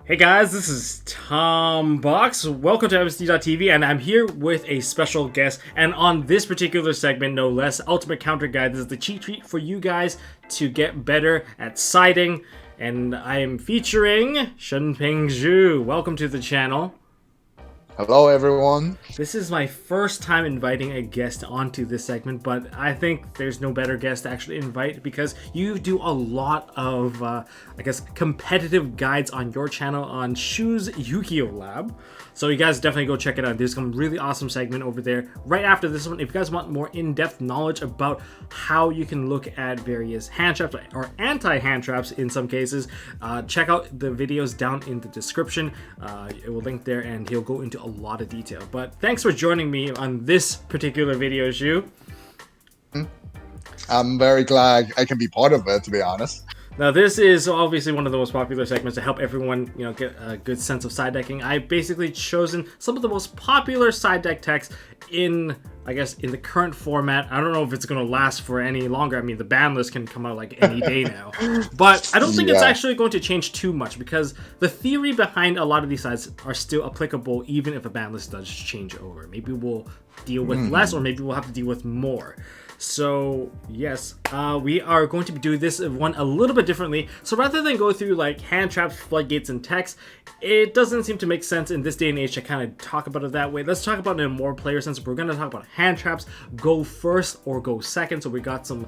Hey guys, this is Tombox. Welcome to MST.TV, and I'm here with a special guest. And on this particular segment, no less, Ultimate Counter Guide. This is the cheat sheet for you guys to get better at siding. And I am featuring Shunping Xu. Welcome to the channel. Hello everyone. This is my first time inviting a guest onto this segment, but I think there's no better guest to actually invite because you do a lot of, competitive guides on your channel on SenpaiShu'sYGOLab. So you guys definitely go check it out. There's some really awesome segment over there. Right after this one, if you guys want more in-depth knowledge about how you can look at various hand traps or anti-hand traps in some cases, check out the videos down in the description. It will link there and he'll go into a lot of detail. But thanks for joining me on this particular video, Xu. I'm very glad I can be part of it, to be honest. Now this is obviously one of the most popular segments to help everyone, get a good sense of side decking. I've basically chosen some of the most popular side deck techs in the current format. I don't know if it's going to last for any longer. I mean, the ban list can come out like any day now. But I don't think it's actually going to change too much because the theory behind a lot of these sides are still applicable even if a ban list does change over. Maybe we'll deal with less or maybe we'll have to deal with more. So yes, we are going to be doing this one a little bit differently. So rather than go through like hand traps, floodgates, and techs, it doesn't seem to make sense in this day and age to kind of talk about it that way. Let's talk about it in a more player sense. We're going to talk about hand traps, go first or go second. So we got some,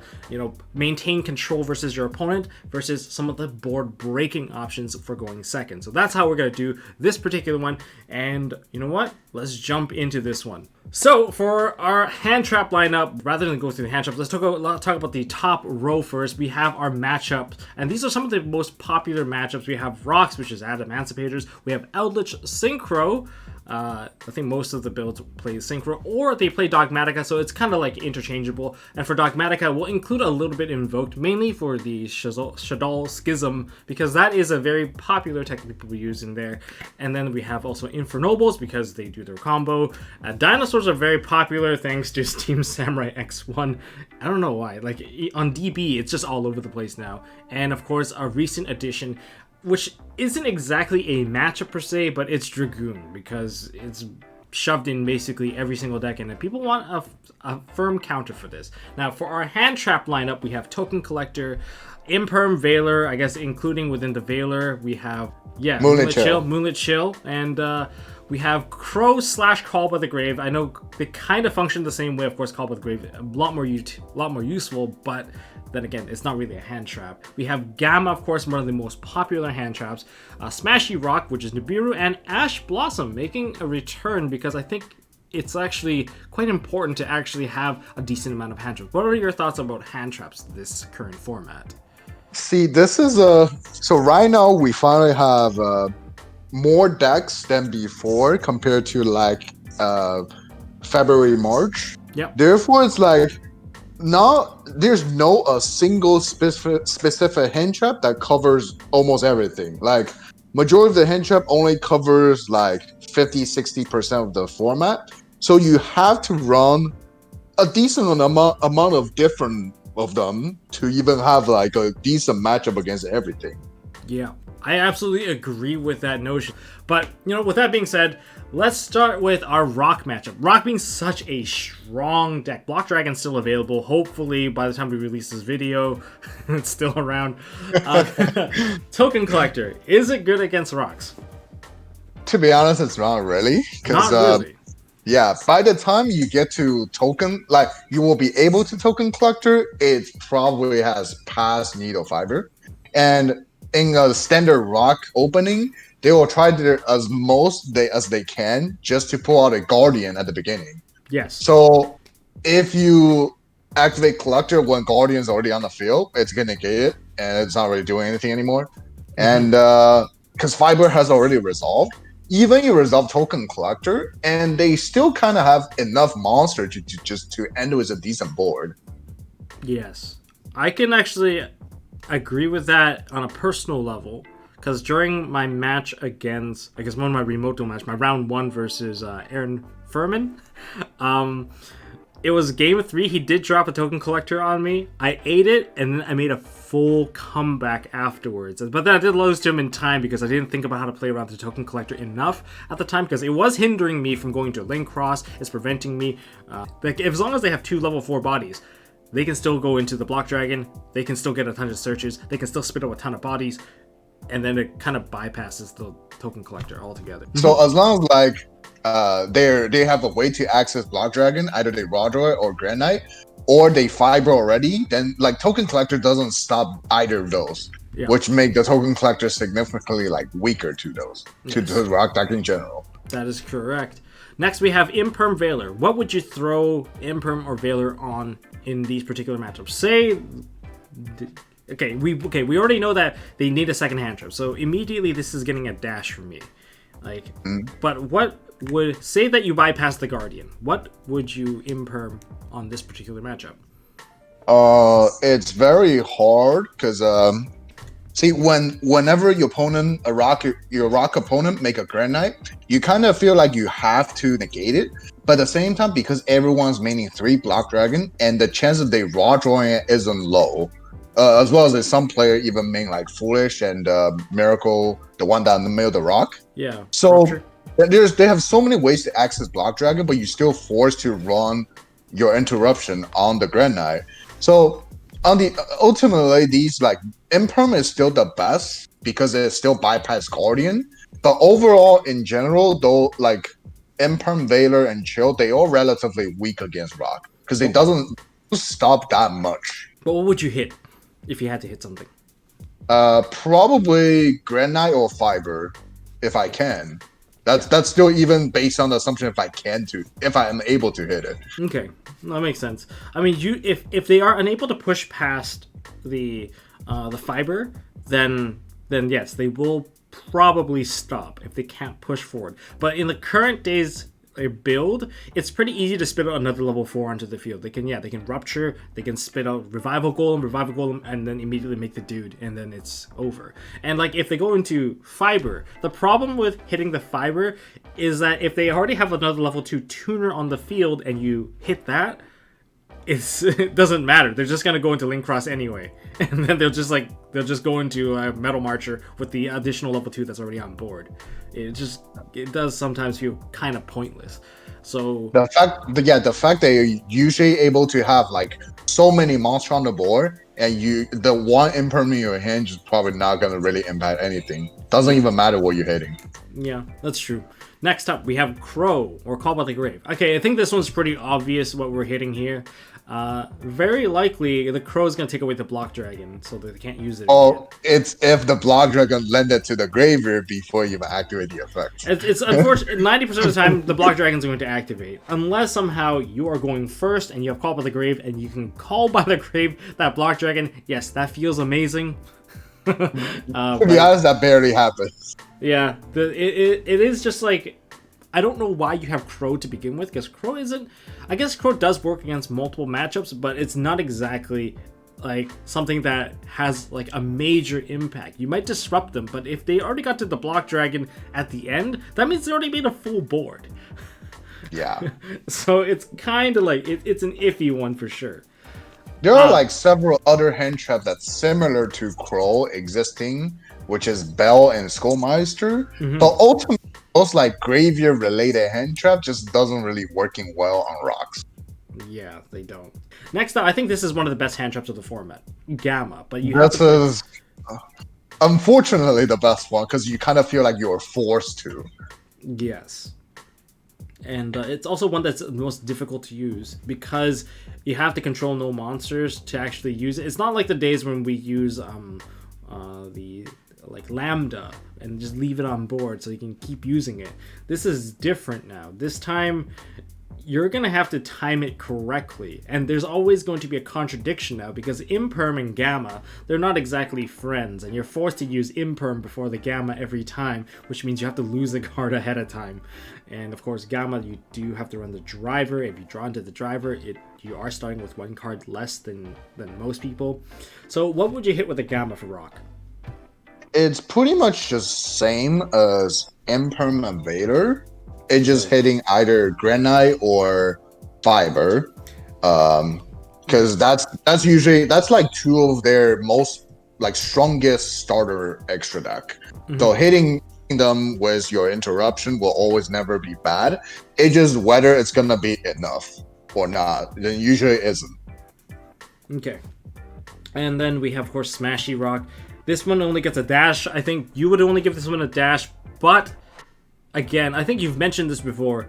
maintain control versus your opponent versus some of the board breaking options for going second. So that's how we're going to do this particular one. And you know what? Let's jump into this one. So for our hand trap lineup, rather than go through the hand traps, let's talk about the top row first. We have our matchups, and these are some of the most popular matchups. We have Rocks, which is Adam Emancipators. We have Eldritch Synchro. I think most of the builds play Synchro, or they play Dogmatica, so it's kind of like interchangeable. And for Dogmatica, we'll include a little bit Invoked, mainly for the Shadal Schism, because that is a very popular technique people use in there. And then we have also Infernobles, because they do their combo. Dinosaurs are very popular, thanks to Steam Samurai X1. I don't know why, like on DB, it's just all over the place now. And of course, our recent addition, which isn't exactly a matchup per se, but it's Dragoon, because it's shoved in basically every single deck, and people want a firm counter for this. Now, for our hand trap lineup, we have Token Collector, Imperium Veiler, I guess including within the Veiler, we have, Moonlit Chill, and we have Crow / Call by the Grave. I know they kind of function the same way, of course. Call by the Grave, a lot more useful, but then again, it's not really a hand trap. We have Gamma, of course, one of the most popular hand traps. Smashy Rock, which is Nibiru, and Ash Blossom making a return because I think it's actually quite important to actually have a decent amount of hand traps. What are your thoughts about hand traps this current format? See, this is so right now we finally have more decks than before compared to like February, March. Yep. Therefore, it's like now there's no a single specific hand trap that covers almost everything. Like majority of the hand trap only covers like 50-60% of the format. So you have to run a decent amount of different of them to even have like a decent matchup against everything. Yeah, I absolutely agree with that notion. But, with that being said, let's start with our Rock matchup. Rock being such a strong deck. Block Dragon's still available. Hopefully, by the time we release this video, it's still around. Token Collector, is it good against Rocks? To be honest, it's not really. Not really. Yeah, by the time you get to Token, like you will be able to Token Collector, it probably has past Needle Fiber. And in a standard Rock opening, they will try to as they can just to pull out a Guardian at the beginning. Yes. So if you activate Collector when Guardian's already on the field, it's gonna negate it, and it's not really doing anything anymore. And because Fiber has already resolved, even you resolve Token Collector, and they still kind of have enough monster to end with a decent board. Yes, I can actually agree with that on a personal level, because during my match against, I guess one of my remote duel match, my round 1 versus Aaron Furman, it was game 3. He did drop a token collector on me. I ate it, and then I made a full comeback afterwards. But then I did lose to him in time because I didn't think about how to play around the token collector enough at the time, because it was hindering me from going to lane cross. It's preventing me. Like, as long as they have 2 level 4 bodies, they can still go into the block dragon. They can still get a ton of searches. They can still spit out a ton of bodies. And then it kind of bypasses the token collector altogether. So as long as like they have a way to access block dragon, either they raw draw it or grand knight, or they fiber already, then like token collector doesn't stop either of those, which make the token collector significantly like weaker to those to the rock deck in general. That is correct. Next we have Imperm Veiler. What would you throw Imperm or Veiler on in these particular matchups? Say, okay, we already know that they need a second Handtrap, so immediately this is getting a dash from me. Like, but what would, say that you bypass the Guardian, what would you Imperm on this particular matchup? It's very hard because see, whenever your opponent, your rock opponent make a grand knight, you kind of feel like you have to negate it. But at the same time, because everyone's maining 3 block dragon, and the chance of they raw drawing it isn't low, as well as some player even main like Foolish and Miracle, the one down in the middle of the rock. Yeah. So they have so many ways to access block dragon, but you're still forced to run your interruption on the grand knight. So ultimately, these like Imperm is still the best because it still bypass Guardian. But overall, in general, though, like Imperm, Veiler, and Chill, they all relatively weak against rock because it doesn't stop that much. But what would you hit if you had to hit something? Probably Grand Knight or Fiber, if I can. That's still even based on the assumption if I am able to hit it. Okay, that makes sense. I mean, if they are unable to push past the Fiber, then yes, they will probably stop if they can't push forward. But in the current days build, it's pretty easy to spit out another level 4 onto the field. They can rupture, they can spit out revival golem, and then immediately make the dude, and then it's over. And like if they go into Fiber, the problem with hitting the Fiber is that if they already have another level 2 tuner on the field and you hit that, it doesn't matter. They're just gonna go into link cross anyway, and then they'll just go into a metal marcher with the additional level 2 that's already on board. It does sometimes feel kind of pointless. So the fact that you're usually able to have like so many monsters on the board, and the one Imperm in your hand is probably not gonna really impact anything. Doesn't even matter what you're hitting. Yeah, that's true. Next up, we have Crow, or Call by the Grave. Okay, I think this one's pretty obvious what we're hitting here. Very likely, the Crow is going to take away the Block Dragon, so that they can't use it again. It's if the Block Dragon landed to the graveyard before you activate the effect. It's unfortunate. 90% of the time, the Block Dragon is going to activate. Unless somehow you are going first, and you have Call by the Grave, and you can Call by the Grave that Block Dragon. Yes, that feels amazing. To be honest, that barely happens. Yeah, it is just like, I don't know why you have Crow to begin with, because Crow isn't, I guess Crow does work against multiple matchups, but it's not exactly like something that has like a major impact. You might disrupt them, but if they already got to the Block Dragon at the end, that means they already made a full board. Yeah. So it's kind of like, it's an iffy one for sure. There are like several other hand traps that's similar to Crow existing, which is Bell and Skullmeister. But ultimately, those like graveyard related hand trap just doesn't really working well on rocks. Yeah, they don't. Next up, I think this is one of the best hand traps of the format, Gamma. But unfortunately the best one because you kind of feel like you're forced to. Yes. And it's also one that's the most difficult to use because you have to control no monsters to actually use it. It's not like the days when we use the like Lambda and just leave it on board so you can keep using it. This is different now. This time you're gonna have to time it correctly, and there's always going to be a contradiction now because Imperm and Gamma, they're not exactly friends, and you're forced to use Imperm before the Gamma every time, which means you have to lose the card ahead of time. And of course Gamma, you do have to run the driver. If you draw into the driver, you are starting with one card less than most people. So what would you hit with a Gamma for Rock? It's pretty much just same as Imperm and Veiler. It's just hitting either Granite or Fiber. Because that's usually that's like two of their most like strongest starter extra deck. So hitting them with your interruption will always never be bad. It just whether it's gonna be enough or not. Then usually isn't. Okay. And then we have, of course, Smashy Rock. This one only gets a dash. I think you would only give this one a dash, but again, I think you've mentioned this before.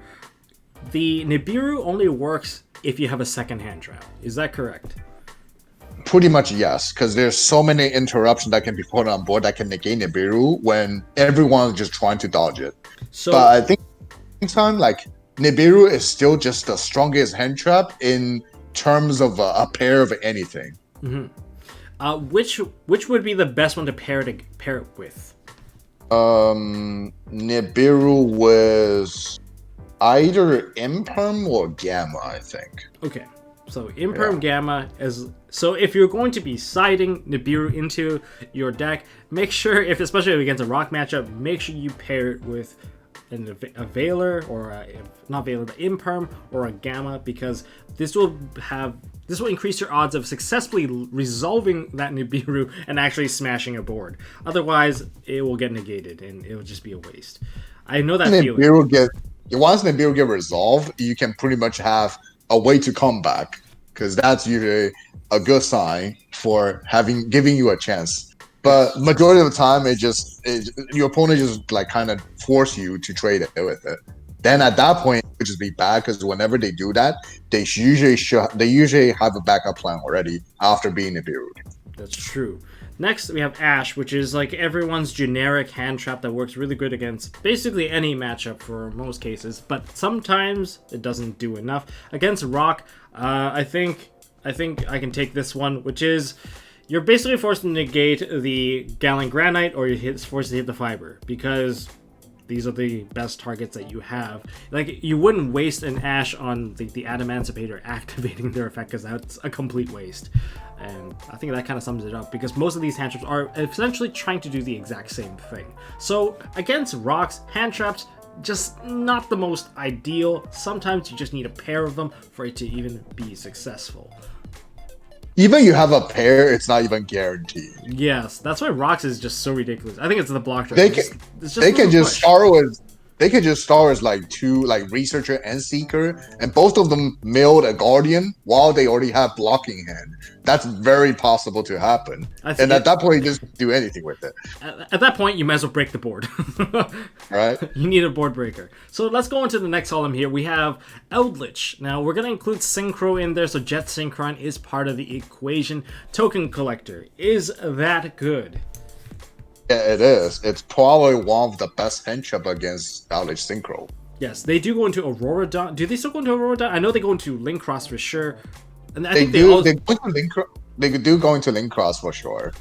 The Nibiru only works if you have a second hand trap. Is that correct? Pretty much yes, because there's so many interruptions that can be put on board that can negate Nibiru when everyone's just trying to dodge it. So, but I think time like Nibiru is still just the strongest hand trap in terms of a pair of anything. which would be the best one to pair it with? Nibiru was either Imperm or Gamma, I think. Okay, so Imperm Gamma so if you're going to be siding Nibiru into your deck, make sure especially against a Rock matchup, make sure you pair it with a Veiler or not Veiler, but Imperm or a Gamma, because this will increase your odds of successfully resolving that Nibiru and actually smashing a board. Otherwise, it will get negated and it will just be a waste. I know that feeling. Once Nibiru get resolved, you can pretty much have a way to come back, because that's usually a good sign for giving you a chance. But majority of the time, your opponent just like kind of force you to trade it with it. Then at that point, it would just be bad, because whenever they do that, they usually have a backup plan already after being Nibiru. That's true. Next, we have Ash, which is like everyone's generic hand trap that works really good against basically any matchup for most cases, but sometimes it doesn't do enough. Against Rock, I think I can take this one, which is you're basically forced to negate the Gallant Granite, or you're forced to hit the Fiber, because these are the best targets that you have. Like, you wouldn't waste an Ash on the Adamancipator activating their effect, because that's a complete waste. And I think that kind of sums it up, because most of these hand traps are essentially trying to do the exact same thing. So against Rocks, hand traps, just not the most ideal. Sometimes you just need a pair of them for it to even be successful. Even you have a pair, it's not even guaranteed. Yes, that's why Rocks is just so ridiculous. I think it's the block trap. They can just start as like two, like Researcher and Seeker, and both of them milled a Guardian while they already have blocking hand. That's very possible to happen. And at that point, you just do anything with it. At that point, you might as well break the board. Right? You need a board breaker. So let's go into the next column here. We have Eldritch. Now, we're going to include Synchro in there, so Jet Synchron is part of the equation. Token Collector. Is that good? Yeah, it is. It's probably one of the best matchup against Eldritch Synchro. Yes, they do go into Aurora Dawn. Do they still go into Aurora Dawn? I know they go into Link Cross for sure. And I think they do go into Link Cross for sure.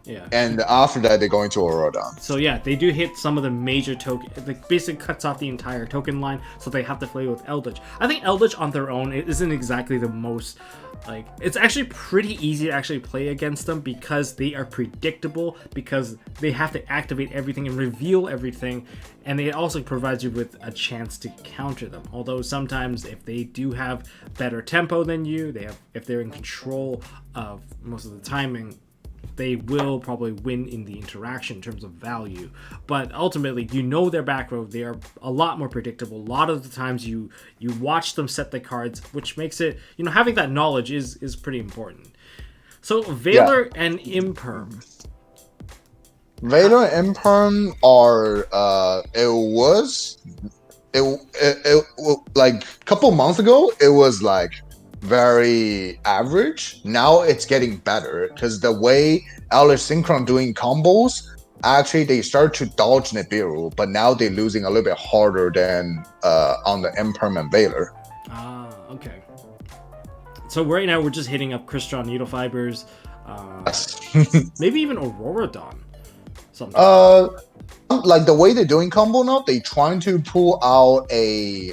Yeah. And after that, they go into Aurora Dawn. So yeah, they do hit some of the major token. Like, basically cuts off the entire token line, so they have to play with Eldritch. I think Eldritch on their own isn't exactly the most. Like, it's actually pretty easy to actually play against them, because they are predictable, because they have to activate everything and reveal everything, and it also provides you with a chance to counter them. Although sometimes if they do have better tempo than you, if they're in control of most of the timing, they will probably win in the interaction in terms of value. But ultimately, their back row, they are a lot more predictable. A lot of the times you watch them set the cards, which makes it, having that knowledge is pretty important. So Veiler and Imperm. Veiler and Imperm are like a couple months ago, it was like very average. Now it's getting better, because the way Eldritch Synchron doing combos, actually they start to dodge Nibiru, but now they're losing a little bit harder than on the Imperm and Veiler. Okay. So right now we're just hitting up Crystron Needle Fibers, maybe even Aurora Dawn. Like the way they're doing combo now, they trying to pull out an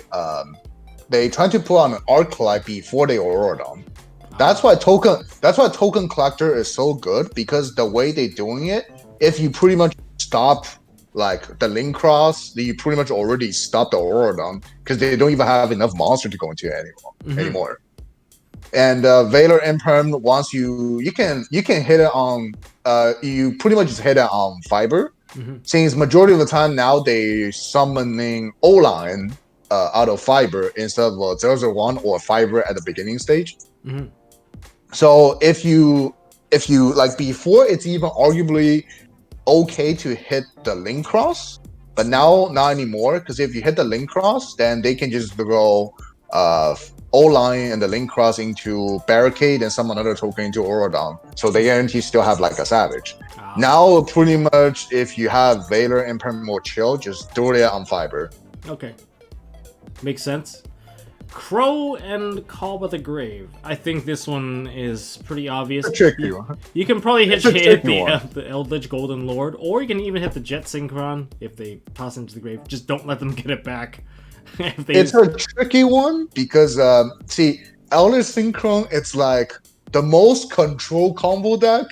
Arclight before they Aurora Dawn. That's why Token Collector is so good, because the way they're doing it, if you pretty much stop like the Link Cross, you pretty much already stopped the Aurora Dawn, because they don't even have enough monster to go into it anymore. And Veiler Imperm, once you can hit it on you pretty much just hit it on fiber. Since majority of the time now they summoning O-line out of fiber instead of 001 or fiber at the beginning stage. So if you like before, it's even arguably okay to hit the link cross, but now not anymore, because if you hit the link cross, then they can just go O-line and the link cross into barricade and some another token into Aurodon. So they guarantee still have like a savage. Now pretty much if you have Veiler Imperm or Chill, just do it on fiber. Okay. Makes sense. Crow and Call by the Grave. I think this one is pretty obvious. You can probably hit the Eldritch Golden Lord, or you can even hit the Jet Synchron if they toss into the grave. Just don't let them get it back. It's a tricky one because, see, Eldritch Synchron, it's like the most control combo deck,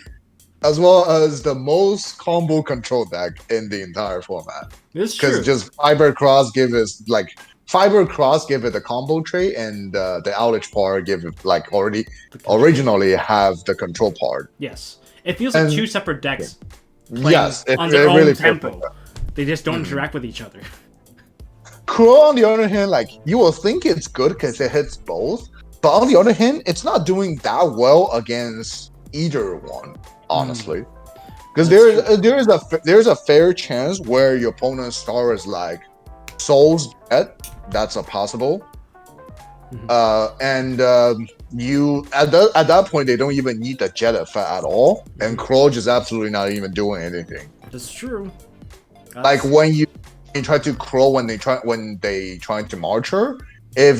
as well as the most combo control deck in the entire format. It's true. Because just Fiber Cross give us like Fiber Cross give it the combo trait, and the Eldritch part give it like originally have the control part. Yes, it feels like two separate decks. Yes, on their own tempo. They just don't interact with each other. Crow, on the other hand, like you will think it's good because it hits both, but on the other hand, it's not doing that well against either one, honestly. Because there's a fair chance where your opponent's star is like Soul's Jet. That's a possible. You at that point they don't even need the Jet effect at all, and Crow is absolutely not even doing anything. That's true. Like when you try to Crow when they try to march her, if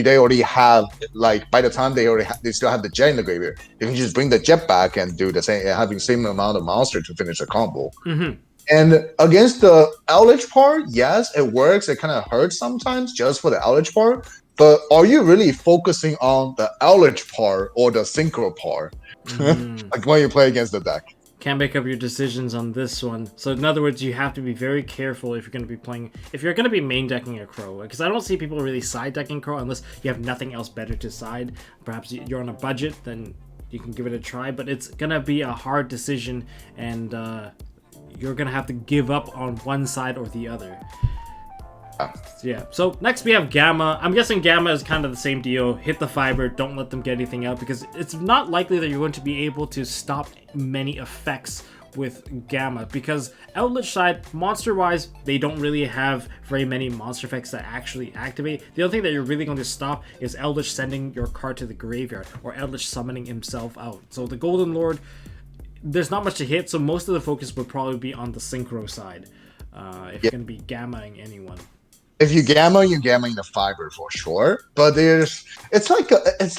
they already have, like by the time they still have the Jet in the graveyard, you can just bring the Jet back and do the same, having same amount of monster to finish the combo. And against the Eldritch part, yes, it works. It kind of hurts sometimes just for the Eldritch part. But are you really focusing on the Eldritch part or the Synchro part? Like when you play against the deck. Can't make up your decisions on this one. So in other words, you have to be very careful if you're going to be playing, if you're going to be main decking a Crow, because I don't see people really side decking Crow unless you have nothing else better to side. Perhaps you're on a budget, then you can give it a try, but it's going to be a hard decision, and you're going to have to give up on one side or the other. Yeah, so next we have Gamma. I'm guessing Gamma is kind of the same deal. Hit the fiber, don't let them get anything out, because it's not likely that you're going to be able to stop many effects with Gamma, because Eldritch side, monster-wise, they don't really have very many monster effects that actually activate. The only thing that you're really going to stop is Eldritch sending your card to the graveyard, or Eldritch summoning himself out. So the Golden Lord, there's not much to hit, so most of the focus would probably be on the Synchro side, if you're going to be Gammaing anyone. If you gamma, you're gammaing the fiber for sure. But it's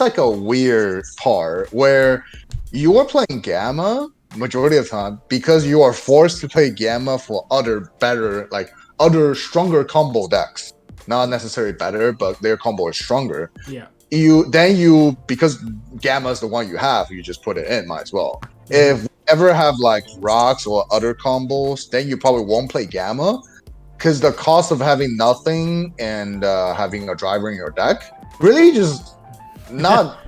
like a weird part where you're playing gamma majority of the time because you are forced to play gamma for other stronger combo decks. Not necessarily better, but their combo is stronger. Yeah. Because gamma is the one you have, you just put it in, might as well. If you ever have like rocks or other combos, then you probably won't play gamma. Because the cost of having nothing and having a driver in your deck really just not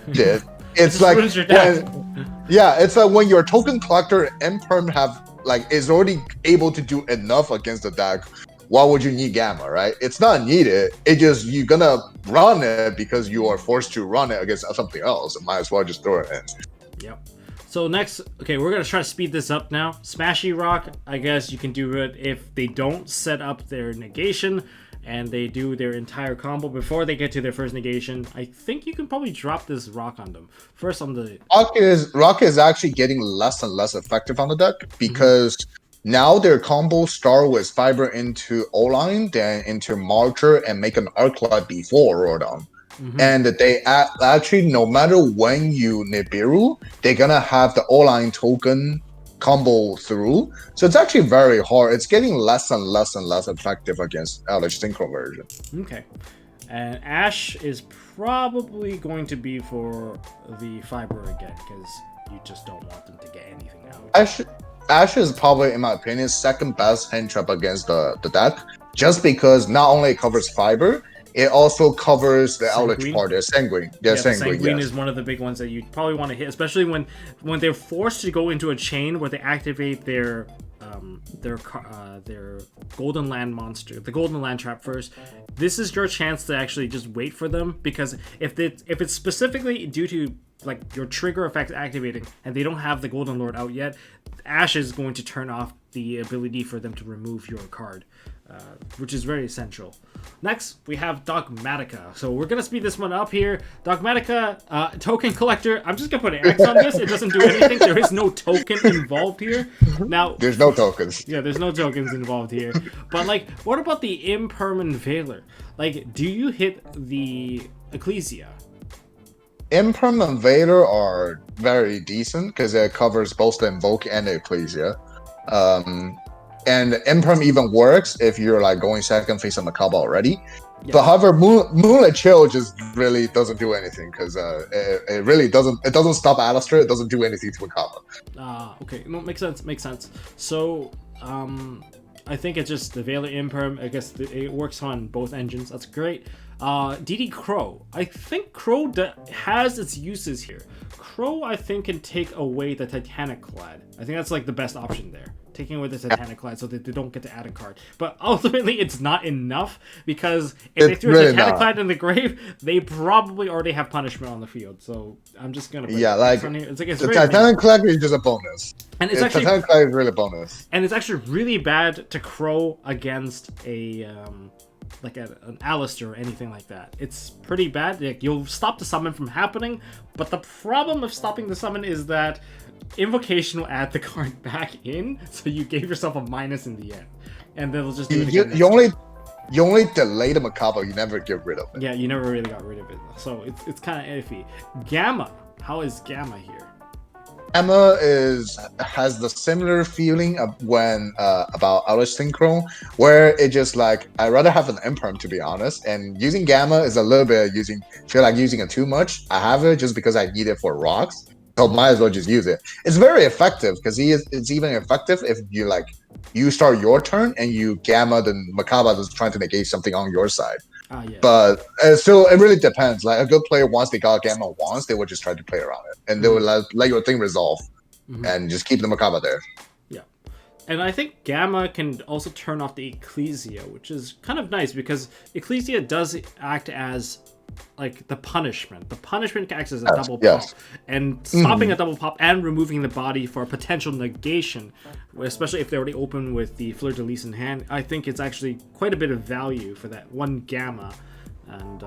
it. It's like it's like when your token collector Imperm is already able to do enough against the deck. Why would you need Gamma, right? It's not needed. It just you're gonna run it because you are forced to run it against something else. And might as well just throw it in. Yep. So next, okay, we're going to try to speed this up now. Smashy Rock, I guess you can do it if they don't set up their negation and they do their entire combo before they get to their first negation. I think you can probably drop this Rock on them. First on the... Rock is actually getting less and less effective on the deck because now their combo start with Fiber into O-Line, then into Marcher, and make an Arclight before Rodon. And they actually, no matter when you Nibiru, they're gonna have the O-Line token combo through. So it's actually very hard. It's getting less and less and less effective against Eldritch Synchro version. Okay. And Ash is probably going to be for the Fiber again, because you just don't want them to get anything out. Ash is probably, in my opinion, second best Handtrap against the deck, just because not only it covers Fiber, it also covers the Eldritch Sanguine? part. The Sanguine. Yeah, the Sanguine, Sanguine yes. is one of the big ones that you probably want to hit, especially when they're forced to go into a chain where they activate their Golden Land monster, the Golden Land trap first. This is your chance to actually just wait for them, because if it's specifically due to like your trigger effects activating and they don't have the Golden Lord out yet, Ash is going to turn off the ability for them to remove your card, which is very essential. Next, we have Dogmatica. So we're going to speed this one up here. Dogmatica, token collector. I'm just going to put an X on this. It doesn't do anything. There is no token involved here. Now, there's no tokens. Yeah, there's no tokens involved here. But, like, what about the Imperium Veiler? Like, do you hit the Ecclesia? Imperium Veiler are very decent because it covers both the Invoke and the Ecclesia. And Imperium even works if you're like going second phase on Macabre already. Yeah. But however, Moonlit Chill just really doesn't do anything because it really doesn't. It doesn't stop Alistair. It doesn't do anything to Macabre. Okay, no, makes sense. So, I think it's just the Veiler Imperium. I guess it works on both engines. That's great. DD Crow. I think Crow has its uses here. Crow, I think, can take away the Titanic Clad. I think that's like the best option there. Taking away the Titanic Clad so that they don't get to add a card. But ultimately, it's not enough, because if they threw a Titanic Clad in the grave, they probably already have punishment on the field. So I'm just gonna put on here. It's the Titanic Clad is just a bonus. And it's actually Titanic Clad is really a bonus. And it's actually really bad to Crow against a like an Alistair or anything like that. It's pretty bad. Like, you'll stop the summon from happening, but the problem of stopping the summon is that Invocation will add the card back in, so you gave yourself a minus in the end, and they'll just do it again. You only delay the Macabre. You never get rid of it. Yeah, you never really got rid of it, so it's kind of iffy. Gamma, how is Gamma here? Gamma has the similar feeling of when about Outer Synchro, where it just like I'd rather have an Imperium, to be honest, and using Gamma is a little bit feel like using it too much. I have it just because I need it for rocks. So might as well just use it. It's very effective because it's even effective if you start your turn and you Gamma the Macabre that's trying to negate something on your side. Yeah. But still, it really depends. Like a good player, once they got Gamma once, they would just try to play around it, and they would let your thing resolve, and just keep the Macabre there. Yeah, and I think Gamma can also turn off the Ecclesia, which is kind of nice because Ecclesia does act as like the punishment. The punishment acts as a double pop, and stopping a double pop and removing the body for a potential negation, especially if they already open with the Fleur de Lis in hand. I think it's actually quite a bit of value for that one Gamma, and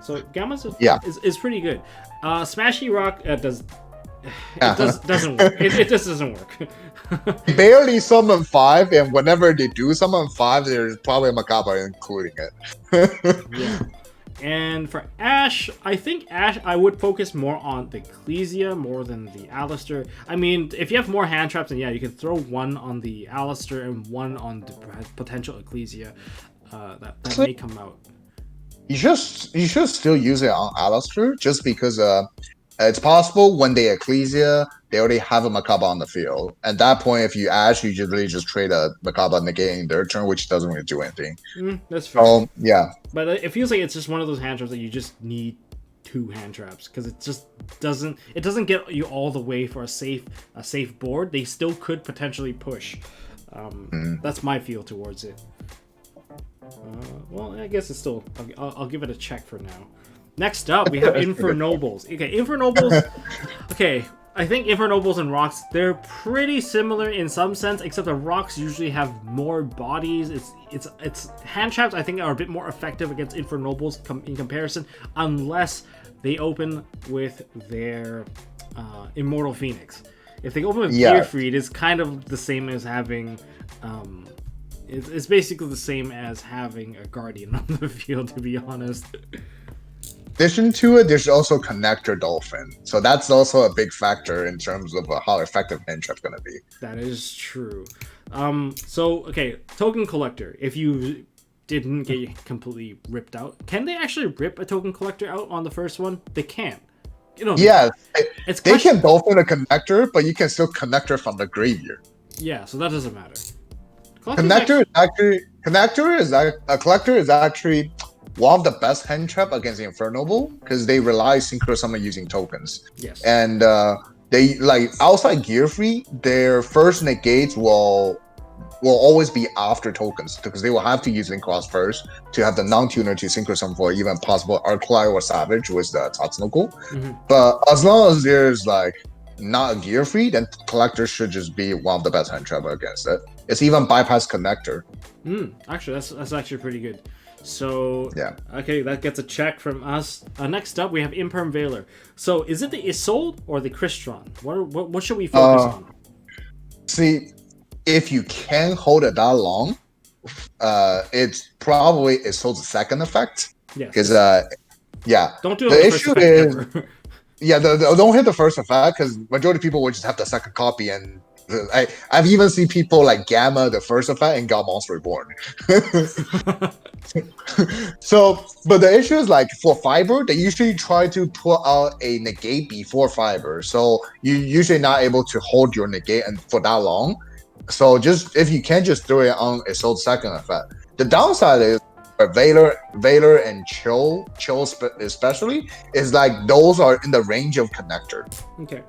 so Gamma is pretty good. Smashy Rock doesn't work. It just doesn't work. Barely summon 5, and whenever they do summon 5, there's probably a Macabre including it. Yeah. And for Ash, I think I would focus more on the Ecclesia more than the Alistair. I mean, if you have more hand traps, then yeah, you can throw one on the Alistair and one on the potential Ecclesia that may come out. You should still use it on Alistair, just because it's possible when they Ecclesia, they already have a Macabre on the field. At that point, if you Ash, you just trade a Macabre negating their turn, which doesn't really do anything. That's fair. Yeah. But it feels like it's just one of those hand traps that you just need 2 hand traps, because it just doesn't get you all the way for a safe board. They still could potentially push. That's my feel towards it. Well, I guess it's still. I'll give it a check for now. Next up, we have Infernobles. Okay, Infernobles. Okay, I think Infernobles and Rocks, they're pretty similar in some sense, except the Rocks usually have more bodies. It's hand traps, I think, are a bit more effective against Infernobles in comparison, unless they open with their Immortal Phoenix. If they open with Gearfried, it's kind of the same as having. It's basically the same as having a Guardian on the field, to be honest. Addition to it, there's also Connector Dolphin, so that's also a big factor in terms of how effective Handtrap's going to be. That is true. So okay, Token Collector. If you didn't get completely ripped out, can they actually rip a Token Collector out on the first one? They can. Yeah, they can Dolphin a Connector, but you can still Connector from the graveyard. Yeah, so that doesn't matter. Collector is actually one of the best hand trap against Infernoble because they rely synchro summon using tokens. Yes. And they like outside gear free, their first negates will always be after tokens because they will have to use Link Cross first to have the non-tuner to synchro summon for even possible Arclight or Savage with the Tatsunoko. But as long as there's like not a gear free, then Collector should just be one of the best hand trap against it. It's even bypass Connector. Actually, that's actually pretty good. So yeah, okay, that gets a check from us. Next up, we have Imperium Veiler. So is it the Isolde or the Crystron? What should we focus on? See, if you can hold it that long, it's probably Isolde's second effect. Yes. Because yeah, don't do the issue is don't hit the first effect because majority of people would just have the second copy and. I've even seen people like gamma the first effect and got Monster Reborn. So, but the issue is like for Fiber, they usually try to put out a negate before Fiber. So you're usually not able to hold your negate and for that long. So just if you can just do it on Isolde's second effect. The downside is Veiler and Chill especially is like those are in the range of Connector. Okay.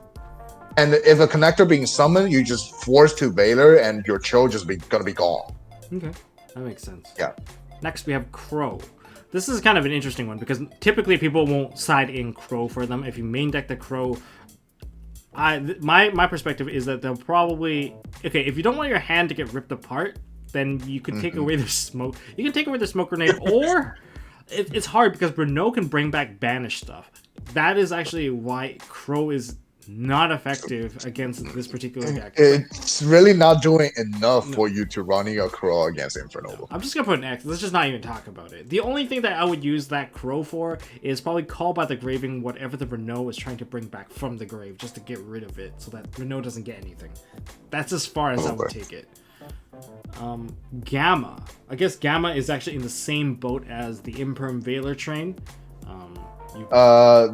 And if a Connector being summoned, you just force to Veiler and your Chill just gonna be gone. Okay, that makes sense. Yeah. Next we have Crow. This is kind of an interesting one because typically people won't side in Crow for them. If you main deck the Crow, my perspective is that they'll probably if you don't want your hand to get ripped apart, then you could take away their smoke. You can take away their smoke grenade, or it's hard because Renault can bring back banish stuff. That is actually why Crow is not effective against this particular deck. It's really not doing enough for you to running a Crow against Infernoble. I'm just gonna put an X. Let's just not even talk about it. The only thing that I would use that Crow for is probably Call by the Graving whatever the Renault is trying to bring back from the grave, just to get rid of it so that Renault doesn't get anything. That's as far as I would take it. Gamma. I guess Gamma is actually in the same boat as the Imperium Veiler train.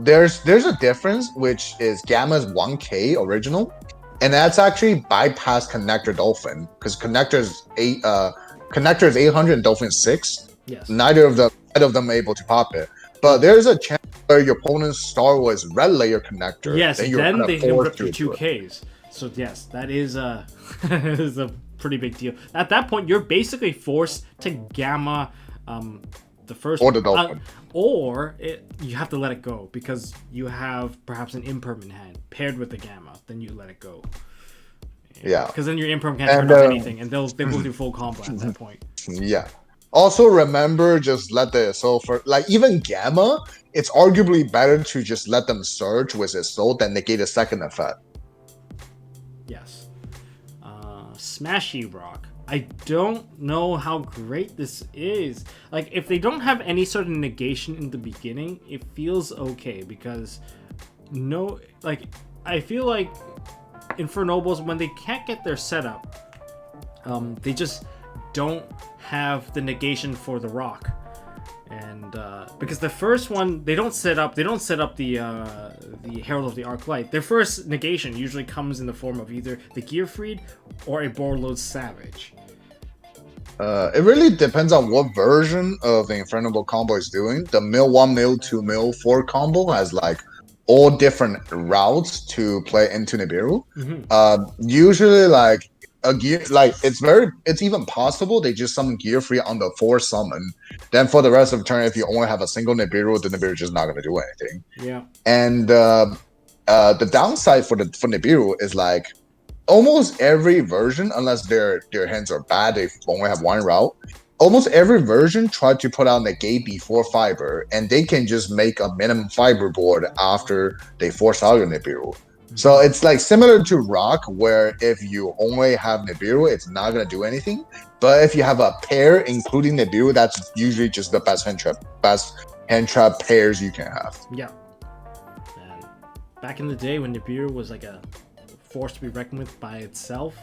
There's a difference, which is Gamma's 1K original, and that's actually bypass Connector Dolphin because Connector is 800 and Dolphin 6. Yes. Neither of them able to pop it, but there's a chance where your opponent's Star Wars Red Layer Connector. Yes, then they can rip your 2Ks. So yes, that is a is a pretty big deal. At that point, you're basically forced to Gamma the first or the Dolphin. You have to let it go because you have perhaps an Imperm in hand paired with the Gamma. Then you let it go. Yeah. Because then your Imperm can't turn off anything, and they'll go through full combo at that point. Yeah. Also remember, just let the Assault for like even Gamma. It's arguably better to just let them surge with Assault than negate a second effect. Yes. Smashy Rock. I don't know how great this is. Like, if they don't have any sort of negation in the beginning, it feels okay because I feel like Infernobles, when they can't get their setup, they just don't have the negation for the rock. And because the first one, they don't set up the Herald of the Arclight. Their first negation usually comes in the form of either the Gear Freed or a Borload Savage. It really depends on what version of the Infernoble combo is doing. The mill 1 mill 2 mill 4 combo has like all different routes to play into Nibiru. Usually like a gear, like it's even possible they just summon Gear Free on the 4 summon. Then for the rest of the turn, if you only have a single Nibiru, the Nibiru is just not going to do anything. Yeah. And the downside for Nibiru is like almost every version, unless their hands are bad, they only have one route. Almost every version tried to put out negate before Fiber, and they can just make a minimum Fiber board after they force out your Nibiru. So it's like similar to Rock, where if you only have Nibiru, it's not gonna do anything. But if you have a pair, including Nibiru, that's usually just the best hand trap pairs you can have. Yeah. And back in the day when Nibiru was like a force to be reckoned with by itself,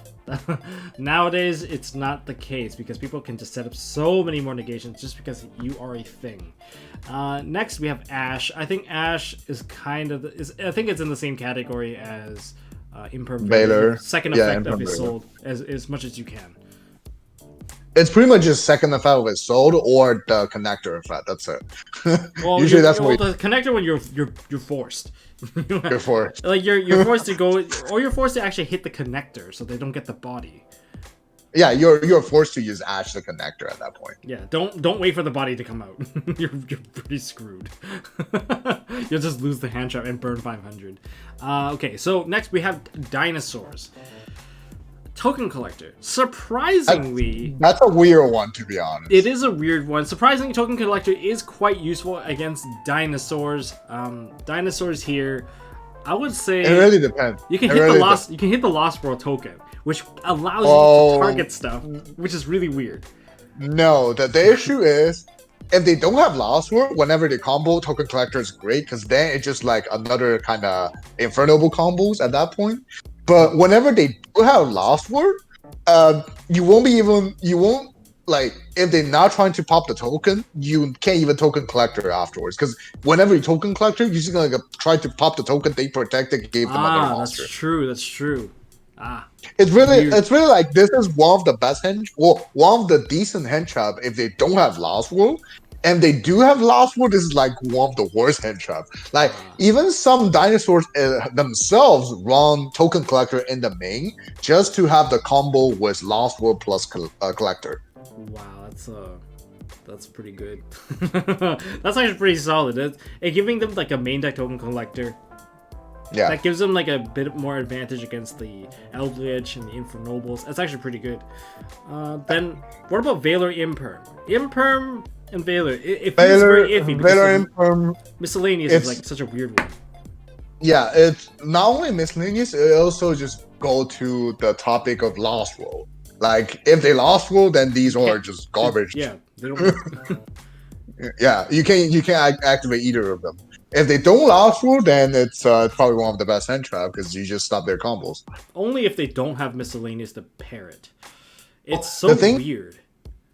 nowadays it's not the case because people can just set up so many more negations just because you are a thing. Next we have Ash. I think Ash is I think it's in the same category as Imperium Veiler. Second effect of Isolde as much as you can. It's pretty much just second effect of its soul or the connector effect. That's it. Well, Usually that's well, what the connector when you're forced. you're for. Like you're forced to go, or you're forced to actually hit the connector so they don't get the body. Yeah, you're forced to use Ash the connector at that point. Yeah, don't wait for the body to come out. you're pretty screwed. You'll just lose the hand trap and burn 500. Okay, so next we have dinosaurs. Token collector. Surprisingly, That's a weird one, to be honest. it is a weird one. Surprisingly, token collector is quite useful against dinosaurs. Dinosaurs here, I would say It really depends. you can It hit really the lost. You can hit the Lost World token, which allows you to target stuff, which is really weird. No, the issue is if they don't have Lost World, whenever they combo, token collector is great because then it's just like another kind of Infernoble combos at that point. But whenever they do have Lost World, you won't like if they're not trying to pop the token, you can't even token collector afterwards because whenever you token collector, you're just gonna try to pop the token they protected, gave them another monster. That's true. That's true. It's really like this is one of the best one of the decent hand trap if they don't have Lost World. And they do have Lost World, this is like one of the worst hand trap. Like even some dinosaurs themselves run token collector in the main just to have the combo with Lost World plus collector. Wow, that's pretty good. That's actually pretty solid. And giving them like a main deck token collector. Yeah, that gives them like a bit more advantage against the Eldritch and the Infernobles. That's actually pretty good. Then what about Veiler Imperm and Veiler? It feels very iffy because miscellaneous is like such a weird one. Yeah, it's not only miscellaneous, it also just go to the topic of Lost World. Like if they Lost World, then these are just garbage. Yeah, they don't. Yeah, you can't activate either of them. If they don't Lost World, then it's probably one of the best hand trap because you just stop their combos. Only if they don't have miscellaneous to pair it. It's so weird.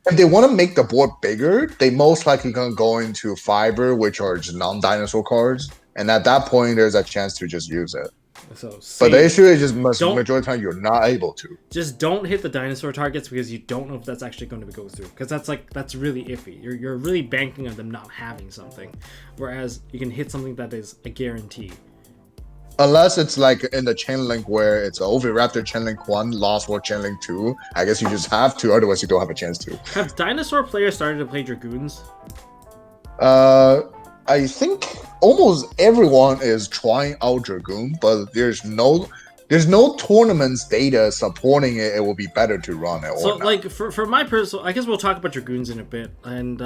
If they want to make the board bigger, they most likely gonna go into Fiber, which are just non-dinosaur cards, and at that point, there's a chance to just use it. So, but the issue is just majority of the time you're not able to. Just don't hit the dinosaur targets because you don't know if that's actually going to go through. Because that's really iffy. You're really banking on them not having something, whereas you can hit something that is a guarantee. Unless it's like in the chain link where it's Oviraptor chain link 1, Lost World chain link 2. I guess you just have to, otherwise you don't have a chance to. Have dinosaur players started to play Dragoons? I think almost everyone is trying out Dragoon, but there's no tournaments data supporting it. It will be better to run it. So, like for my personal, I guess we'll talk about Dragoons in a bit, and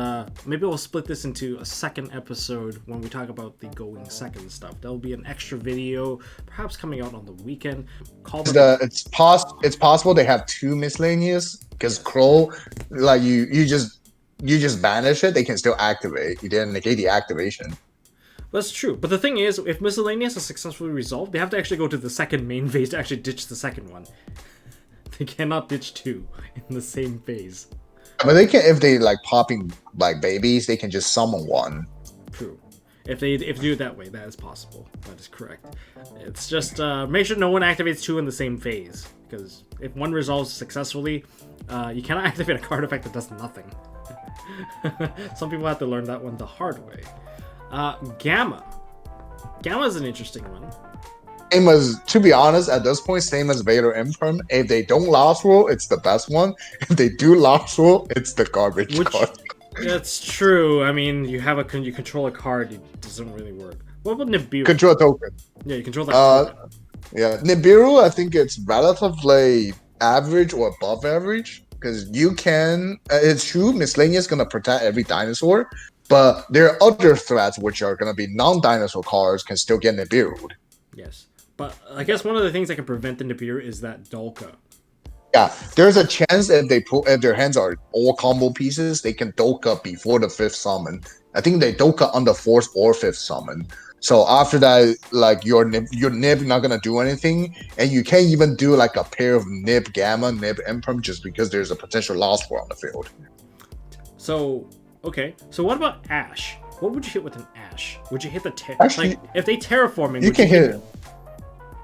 maybe we'll split this into a second episode when we talk about the going second stuff. There'll be an extra video, perhaps coming out on the weekend. It's possible they have 2 miscellaneous because Crow, like you just banish it, they can still activate. You didn't negate the activation. That's true. But the thing is, if miscellaneous is successfully resolved, they have to actually go to the second main phase to actually ditch the second one. They cannot ditch 2 in the same phase. But they can, if they like popping like babies, they can just summon 1. True. If they do it that way, that is possible. That is correct. It's just make sure no one activates 2 in the same phase. Because if one resolves successfully, you cannot activate a card effect that does nothing. Some people have to learn that one the hard way. Gamma. Gamma is an interesting one. Same as, to be honest, at this point, same as Veiler Imperm. If they don't Lost World, it's the best one. If they do Lost World, it's the garbage card. That's true. I mean, you control a card, it doesn't really work. What about Nibiru? Control a token. Yeah, you control that token. Yeah, Nibiru, I think it's relatively average or above average. Because you can, it's true, miscellaneous is going to protect every dinosaur, but there are other threats which are going to be non-dinosaur cards can still get Nibiru'd. Yes, but I guess one of the things that can prevent the Nibiru is that Dolka. Yeah, there's a chance if their hands are all combo pieces, they can Dolka before the 5th summon. I think they Dolka on the 4th or 5th summon. So after that, like your Nib not gonna do anything, and you can't even do like a pair of Nib Gamma, Nib Imperm just because there's a potential Lost World on the field. So okay, so what about Ash? What would you hit with an Ash? Would you hit the Actually, like if they terraforming? You can hit.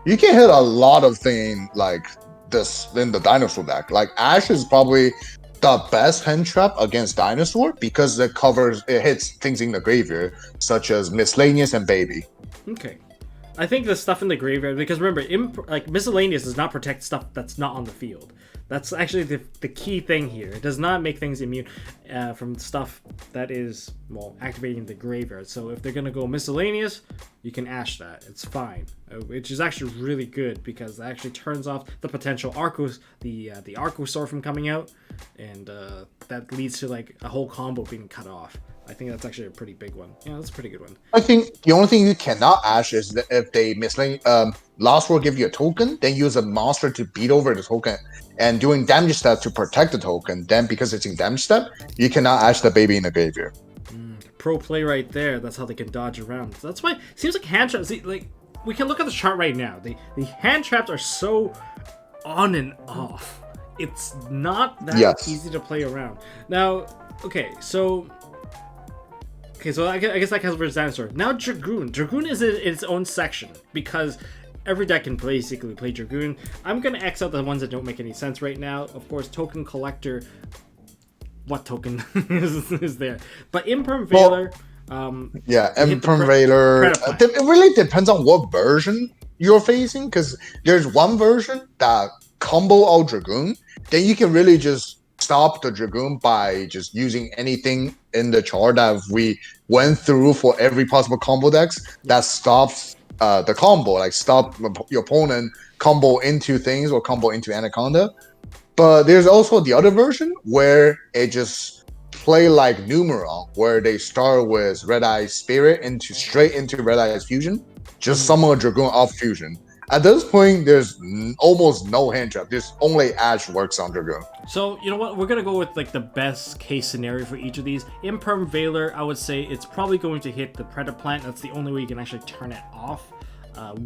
You can hit a lot of things like this in the dinosaur deck. Like Ash is probably the best hand trap against dinosaur because it hits things in the graveyard such as miscellaneous and baby. Okay. I think the stuff in the graveyard, because remember, like miscellaneous does not protect stuff that's not on the field. That's actually the key thing here. It does not make things immune from stuff that is, well, activating the graveyard. So if they're going to go miscellaneous, you can ash that. It's fine. Which is actually really good because that actually turns off the potential Arcos, the Arcosaur from coming out. And that leads to like a whole combo being cut off. I think that's actually a pretty big one. Yeah, that's a pretty good one. I think the only thing you cannot ash is that if they last roll give you a token, then use a monster to beat over the token and doing damage steps to protect the token. Then because it's in damage step, you cannot ash the baby in the graveyard. Pro play right there. That's how they can dodge around. So that's why it seems like hand traps. Like we can look at the chart right now. The hand traps are so on and off. It's not that easy to play around. Now, okay, so I guess that covers dinosaur. Now Dragoon. Dragoon is in its own section because every deck can basically play Dragoon. I'm gonna X out the ones that don't make any sense right now. Of course, Token Collector. What token is there? But Imperium Veiler. Imperium Veiler. It really depends on what version you're facing, because there's one version that combo all Dragoon. Then you can really just stop the Dragoon by just using anything in the chart that we went through for every possible combo decks that stops the combo, like stop your opponent combo into things or combo into Anaconda. But there's also the other version where it just play like Numeron, where they start with Red Eyes Spirit straight into Red Eyes Fusion, just summon a Dragoon off Fusion. At this point, there's almost no hand trap. There's only Ash works on Dragoon. So, you know what? We're going to go with like the best case scenario for each of these. Imperium Veiler, I would say it's probably going to hit the Predaplant. That's the only way you can actually turn it off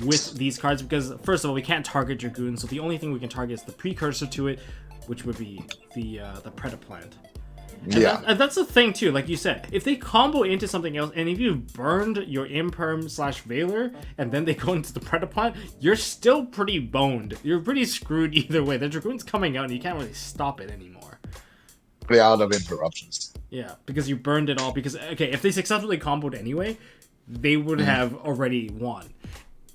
with these cards. Because, first of all, we can't target Dragoon. So the only thing we can target is the precursor to it, which would be the Predaplant. And that's the thing too, like you said, if they combo into something else, and if you burned your Imperm / Veiler, and then they go into the Predaplant, you're still pretty boned. You're pretty screwed either way. The Dragoon's coming out, and you can't really stop it anymore. Play out of interruptions. Yeah, because you burned it all. Because, okay, if they successfully comboed anyway, they would have already won.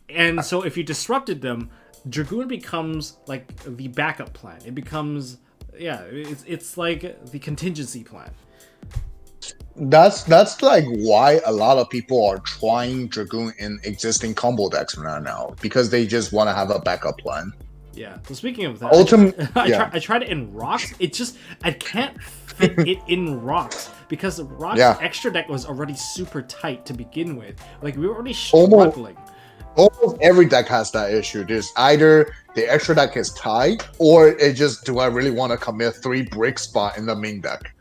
And so if you disrupted them, Dragoon becomes like the backup plan. It becomes... yeah, it's like the contingency plan. That's like why a lot of people are trying Dragoon in existing combo decks right now, because they just want to have a backup plan. Yeah. So speaking of that, I tried it in Rocks. I can't fit it in Rocks because Rocks extra deck was already super tight to begin with. Like we were already struggling. Almost every deck has that issue. There's either the extra deck is tight, or it just, do I really want to commit 3 brick spot in the main deck?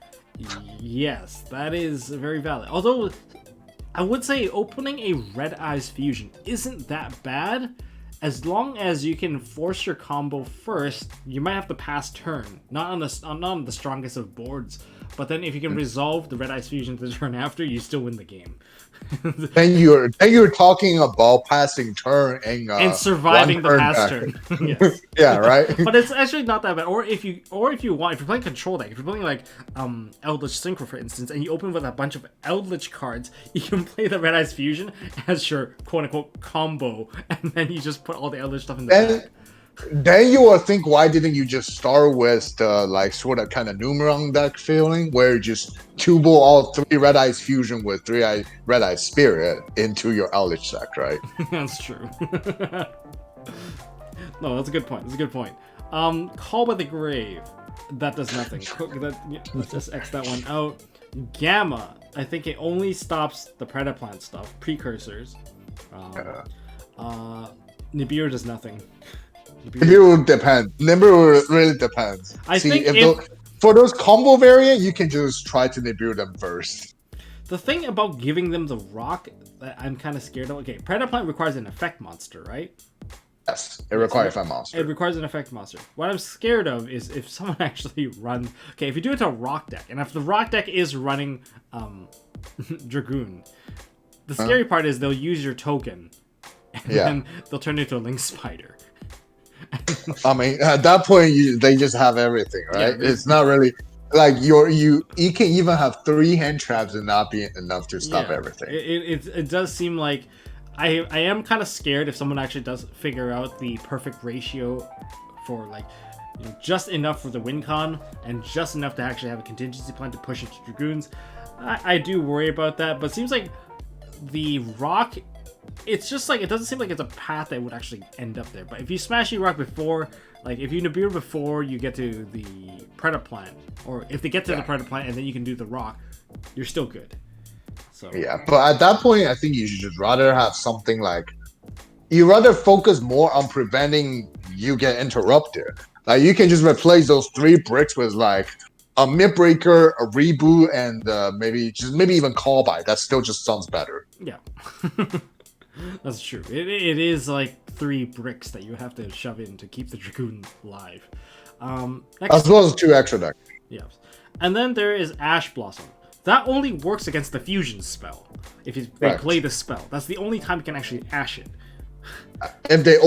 Yes, that is very valid. Although, I would say opening a Red Eyes Fusion isn't that bad. As long as you can force your combo first, you might have to pass turn. Not on the strongest of boards. But then if you can resolve the Red Eyes Fusion the turn after, you still win the game. then you're talking about passing turn and surviving the pass turn. Yes. Yeah, right. But it's actually not that bad. Or if you want, if you're playing control deck, if you're playing like Eldritch Synchro, for instance, and you open with a bunch of Eldritch cards, you can play the Red Eyes Fusion as your quote unquote combo, and then you just put all the Eldritch stuff in the back. Then you will think, why didn't you just start with the like sort of kind of Numeron deck feeling, where you just tuble all 3 Red Eyes Fusion with 3 Red Eyes Spirit into your Eldritch deck, right? That's true. No, that's a good point. Call by the Grave. That does nothing. Let's just X that one out. Gamma. I think it only stops the Predaplant stuff. Precursors. Nibiru does nothing. Nibiru depends. Nibiru really depends. I think for those combo variant, you can just try to Nibiru them first. The thing about giving them the rock that I'm kind of scared of. Okay, Predaplant requires an effect monster, right? Yes, it requires an effect monster. It requires an effect monster. What I'm scared of is if someone actually runs... okay, if you do it to a rock deck, and if the rock deck is running Dragoon, the scary part is they'll use your token, and then they'll turn it into a Link Spider. I mean, at that point, they just have everything, right? Yeah, it's not really... like you can even have 3 hand traps and not be enough to stop everything. It does seem like I am kind of scared if someone actually does figure out the perfect ratio for like, you know, just enough for the win con and just enough to actually have a contingency plan to push into Dragoons. I do worry about that, but it seems like the Rock, it's just like, it doesn't seem like it's a path that would actually end up there. But if you Smashy Rock before, like if you Nibiru before you get to the Predator plant, or if they get to the Predator plant and then you can do the Rock, you're still good. So yeah, but at that point, I think you should just rather have something like, you rather focus more on preventing you get interrupted. Like you can just replace those 3 bricks with like a mid breaker, a reboot, and maybe even call by. That still just sounds better. Yeah. That's true. It is like 3 bricks that you have to shove in to keep the Dragoon alive. As well as 2 extra decks. Yes. And then there is Ash Blossom. That only works against the fusion spell. If they play the spell, that's the only time you can actually Ash it. If they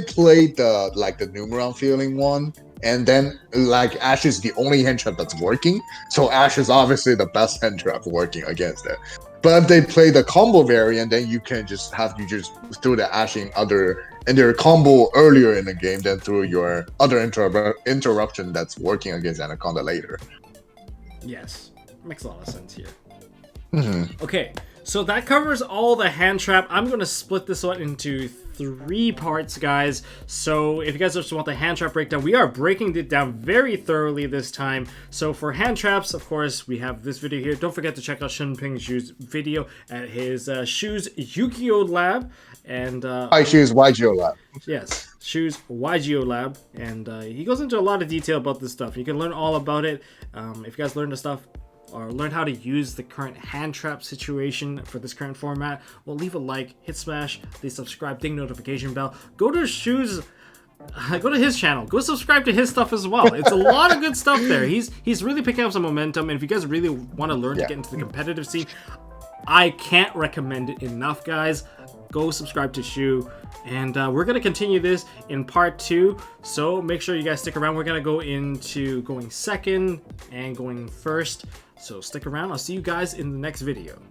play the Numeron feeling one, and then like Ash is the only hand trap that's working, so Ash is obviously the best hand trap working against it. But if they play the combo variant, then you can just through the Ashing in their combo earlier in the game than through your other interruption that's working against Anaconda later. Yes, makes a lot of sense here. Mm-hmm. Okay, so that covers all the hand trap. I'm going to split this one into 3 parts, guys. So if you guys just want the hand trap breakdown, we are breaking it down very thoroughly this time. So for hand traps, of course, we have this video here. Don't forget to check out Shunping Xu's video at his SenpaiShu'sYGOLab. And SenpaiShu'sYGOLab. Yes, SenpaiShu'sYGOLab, and he goes into a lot of detail about this stuff. You can learn all about it. If you guys learn the stuff or learn how to use the current hand trap situation for this current format, well, leave a like, hit smash the subscribe, ding notification bell. Go to go to his channel. Go subscribe to his stuff as well. It's a lot of good stuff there. He's really picking up some momentum, and if you guys really want to learn to get into the competitive scene, I can't recommend it enough, guys. Go subscribe to Shu, and we're going to continue this in part 2, so make sure you guys stick around. We're going to go into going second and going first, so stick around. I'll see you guys in the next video.